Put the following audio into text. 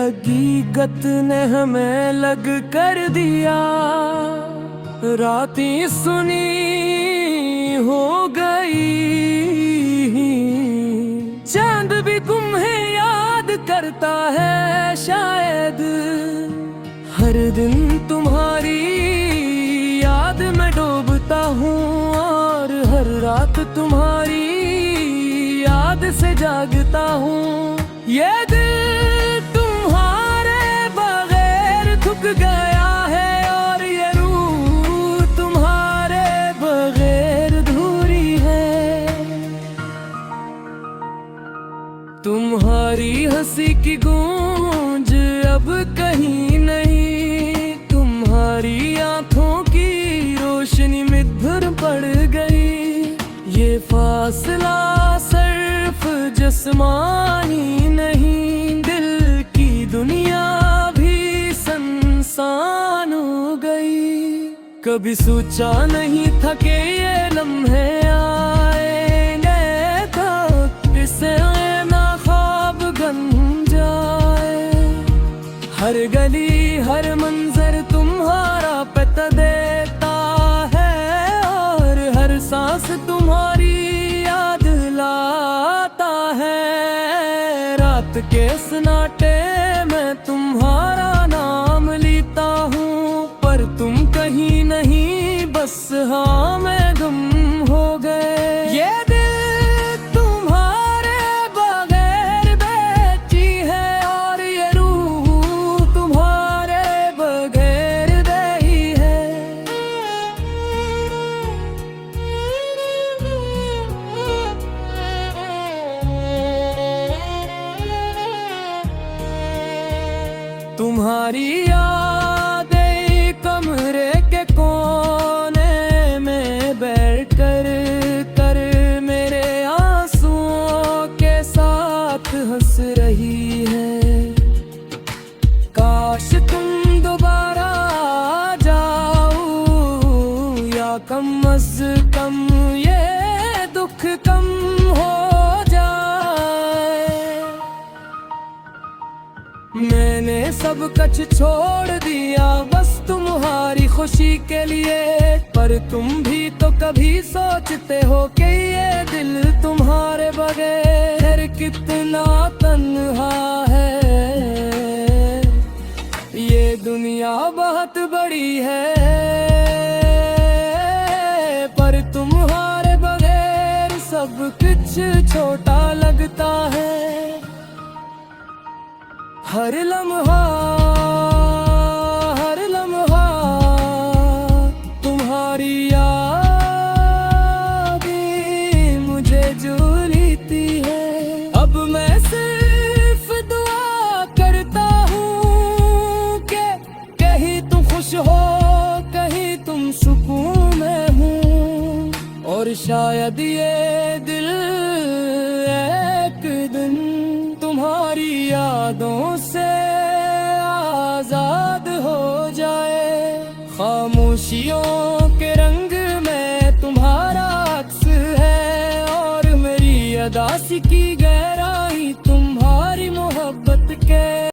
हकीकत ने हमें लग कर दिया, रातें सुनी हो गई। चांद भी तुम्हें याद करता है शायद, हर दिन तुम्हारी याद में डूबता हूँ, और हर रात तुम्हारी याद से जागता हूँ। ये दिल तुम्हारे बगैर थक गया है, और ये रूह तुम्हारे बगैर अधूरी है। तुम्हारी हंसी की गूंज अब कहीं नहीं, तुम्हारी आंखों की रोशनी में धुर पड़ गई। ये फासला सिर्फ जिस्मानी नहीं, दिल की दुनिया भी सुनसान हो गई। कभी सोचा नहीं था कि ये लम्हे आएंगे, तो इसे ना ख्वाब बन जाए। हर गली हर मंजर तुम्हारा पता देता है, और हर सांस तुम्हारी याद लाता है। रात के सन्नाटे में तुम्हारा नाम लेता हूँ, पर तुम कहीं नहीं, बस हाँ मैं गुम हो गए। ये दिल तुम्हारे बगैर बेची है, और ये रूह तुम्हारे बगैर बेही है। तुम्हारी यादें कमरे के कोने में बैठ कर मेरे आंसुओं के साथ हंस रही है। काश तुम दोबारा आ जाओ, या कम अज कम ये दुख कम हो जाए। मैंने सब कुछ छोड़ दिया बस तुम्हारी खुशी के लिए, पर तुम भी तो कभी सोचते हो कि ये दिल तुम्हारे बगैर कितना तन्हा है। ये दुनिया बहुत बड़ी है, पर तुम्हारे बगैर सब कुछ छोटा लगता है। हर लम्हा तुम्हारी यादें मुझे जो लेती है। अब मैं सिर्फ दुआ करता हूँ कि कहीं तुम खुश हो, कहीं तुम सुकून में हूँ, और शायद ये दिल एक दिन तुम्हारी यादों से